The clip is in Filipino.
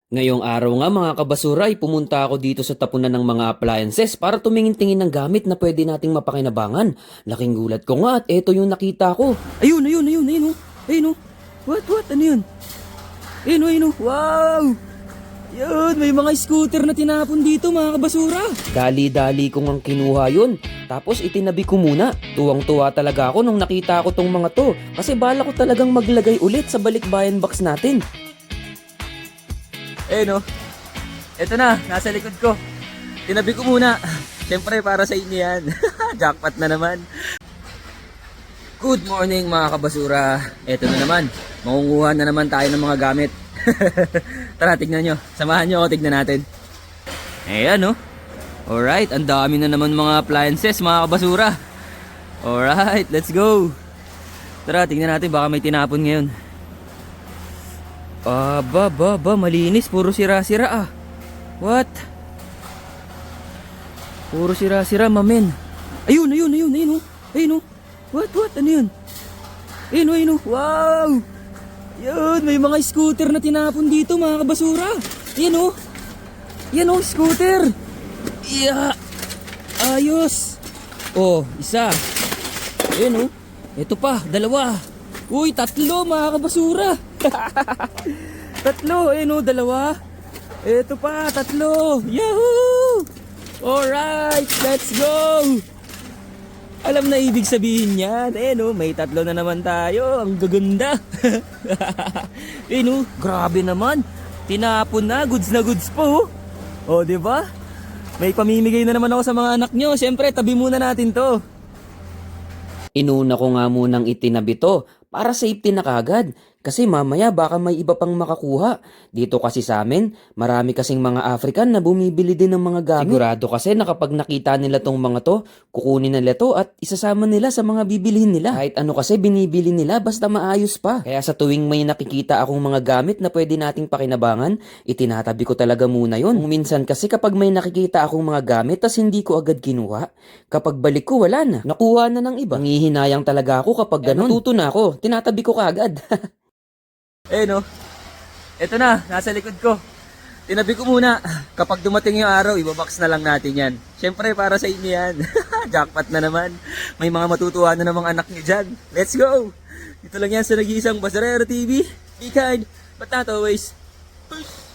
Ngayong araw nga mga kabasura ay pumunta ako dito sa tapunan ng mga appliances para tumingin-tingin ng gamit na pwede nating mapakinabangan. Laking gulat ko nga at eto yung nakita ko. Ayun oh. Ayun oh. What? Ano yun? Ayun oh. Wow! Yun, may mga scooter na tinapon dito mga kabasura. Dali-dali ko ngang kinuha yun. Tapos itinabi ko muna. Tuwang-tuwa talaga ako nung nakita ko tong mga to. Kasi bala ko talagang maglagay ulit sa balikbayan box natin. No. Eto na, nasa likod ko. Tinabi ko muna. Siyempre para sa inyo yan. Jackpot na naman. Good morning mga kabasura. Eto na naman. Mangunguha na naman tayo ng mga gamit. Tara, tignan nyo. Samahan nyo ako, tignan natin. Ayan, no? Alright, ang dami na naman mga appliances mga kabasura. Alright, let's go. Tara, tignan natin. Baka may tinapon ngayon. Malinis. Puro sira-sira ah. What? Puro sira-sira, mamen. Ayun oh. Ayun oh. What? Ano yun? Ayun oh. Wow! Yun, may mga scooter na tinapon dito mga kabasura. Yan oh, scooter. Yeah. Ayos. Oh, isa. Ayun oh. Ito pa, dalawa. Uy, tatlo mga kabasura. Tatlo, ayun oh, dalawa. Ito pa, tatlo. Yahoo! Alright, let's go. Alam na ibig sabihin yan. No, may tatlo na naman tayo. Ang gaganda. No, grabe naman. Tinapon na goods po. Oh, di ba? May pamimigay na naman ako sa mga anak nyo. Siyempre, tabi muna natin to. Inuna ko nga munang itinabi to para safety na kagad. Kasi mamaya baka may iba pang makakuha. Dito kasi sa amin, marami kasing mga African na bumibili din ng mga gamit. Sigurado kasi na kapag nakita nila tong mga to, kukunin nila to at isasama nila sa mga bibilihin nila. Kahit ano kasi binibili nila basta maayos pa. Kaya sa tuwing may nakikita akong mga gamit na pwede nating pakinabangan, itinatabi ko talaga muna yon. Kung minsan kasi kapag may nakikita akong mga gamit tas hindi ko agad kinuha, kapag balik ko wala na. Nakuha na ng iba. Nangihinayang talaga ako kapag ganun. Natuto na ako, tinatabi ko kaagad. No. Ito na, nasa likod ko. Tinabi ko muna. Kapag dumating yung araw, ibabox na lang natin yan. Siyempre, para sa inyo yan. Jackpot na naman. May mga matutuwa na namang anak nyo dyan. Let's go! Dito lang yan sa nag-iisang Basurero TV. Be kind, but not always. Peace!